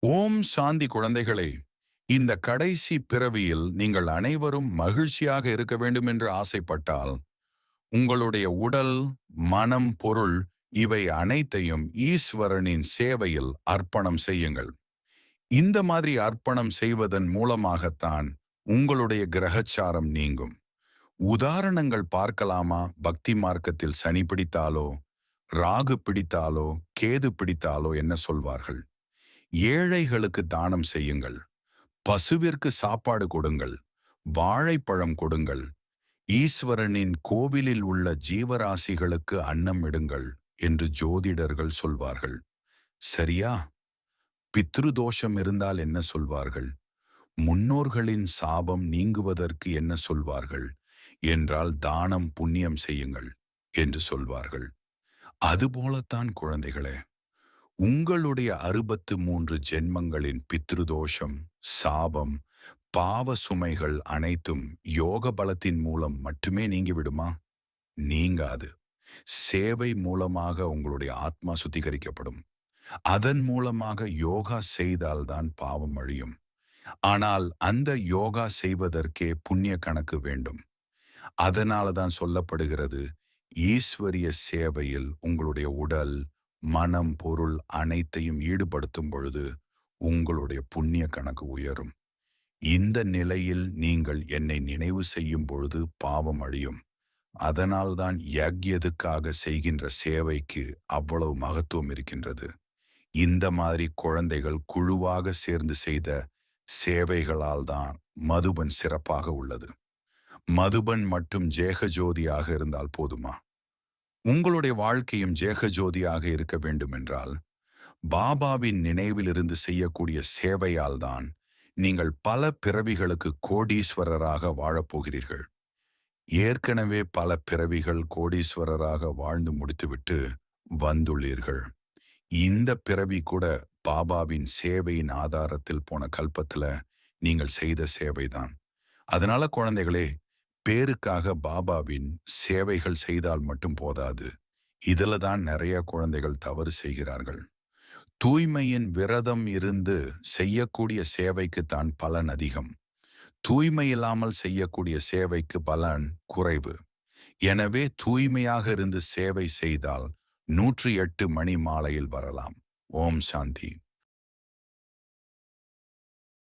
ஓம் சாந்தி குழந்தைகளே, இந்த கடைசி பிறவியில் நீங்கள் அனைவரும் மகிழ்ச்சியாக இருக்க வேண்டும் என்று ஆசைப்பட்டால், உங்களுடைய உடல், மனம், பொருள் இவை அனைத்தையும் ஈஸ்வரனின் சேவையில் அர்ப்பணம் செய்யுங்கள். இந்த மாதிரி அர்ப்பணம் செய்வதன் மூலமாகத்தான் உங்களுடைய கிரகச்சாரம் நீங்கும். உதாரணங்கள் பார்க்கலாமா? பக்தி மார்க்கத்தில் சனி பிடித்தாலோ, ராகு பிடித்தாலோ, கேது பிடித்தாலோ என்ன சொல்வார்கள்? ஏழைகளுக்கு தானம் செய்யுங்கள், பசுவிற்கு சாப்பாடு கொடுங்கள், வாழைப்பழம் கொடுங்கள், ஈஸ்வரனின் கோவிலில் உள்ள ஜீவராசிகளுக்கு அன்னம் இடுங்கள் என்று ஜோதிடர்கள் சொல்வார்கள். சரியா? பித்ருதோஷம் இருந்தால் என்ன சொல்வார்கள்? முன்னோர்களின் சாபம் நீங்குவதற்கு என்ன சொல்வார்கள் என்றால் தானம் புண்ணியம் செய்யுங்கள் என்று சொல்வார்கள். அதுபோலத்தான் குழந்தைகளே, உங்களுடைய 63 ஜென்மங்களின் பித்ருதோஷம், சாபம், பாவ சுமைகள் அனைத்தும் யோக பலத்தின் மூலம் மட்டுமே நீங்கிவிடுமா? நீங்காது. சேவை மூலமாக உங்களுடைய ஆத்மா சுத்திகரிக்கப்படும். அதன் மூலமாக யோகா செய்தால்தான் பாவம் அழியும். ஆனால் அந்த யோகா செய்வதற்கே புண்ணிய கணக்கு வேண்டும். அதனால தான் சொல்லப்படுகிறது, ஈஸ்வரிய சேவையில் உங்களுடைய உடல், மனம், பொருள் அனைத்தையும் ஈடுபடுத்தும் பொழுது உங்களுடைய புண்ணிய கணக்கு உயரும். இந்த நிலையில் நீங்கள் என்னை நினைவு செய்யும் பொழுது பாவம் அழியும். அதனால்தான் யக்யதுக்காக செய்கின்ற சேவைக்கு அவ்வளவு மகத்துவம் இருக்கின்றது. இந்த மாதிரி குழந்தைகள் குழுவாக சேர்ந்து செய்த சேவைகளால் தான் மதுபன் சிறப்பாக உள்ளது. மதுபன் மட்டும் ஜேகஜோதியாக இருந்தால் போதுமா? உங்களுடைய வாழ்க்கையும் ஜேகஜோதியாக இருக்க வேண்டுமென்றால், பாபாவின் நினைவிலிருந்து செய்யக்கூடிய சேவையால் தான் நீங்கள் பல பிறவிகளுக்கு கோடீஸ்வரராக வாழப்போகிறீர்கள். ஏற்கனவே பல பிறவிகள் கோடீஸ்வரராக வாழ்ந்து முடித்துவிட்டு வந்துள்ளீர்கள். இந்த பிறவி கூட பாபாவின் சேவையின் ஆதாரத்தில் போன கல்பத்துல நீங்கள் செய்த சேவைதான். அதனால குழந்தைகளே, பேருக்காக பாபாவின் சேவைகள் செய்தால் மட்டும் போதாது. இதுல தான் நிறைய குழந்தைகள் தவறு செய்கிறார்கள். தூய்மையின் விரதம் இருந்து செய்யக்கூடிய சேவைக்கு தான் பலன் அதிகம். தூய்மை இல்லாமல் செய்யக்கூடிய சேவைக்கு பலன் குறைவு. எனவே தூய்மையாக இருந்து சேவை செய்தால் 108 மணி மாலையில் வரலாம். ஓம் சாந்தி.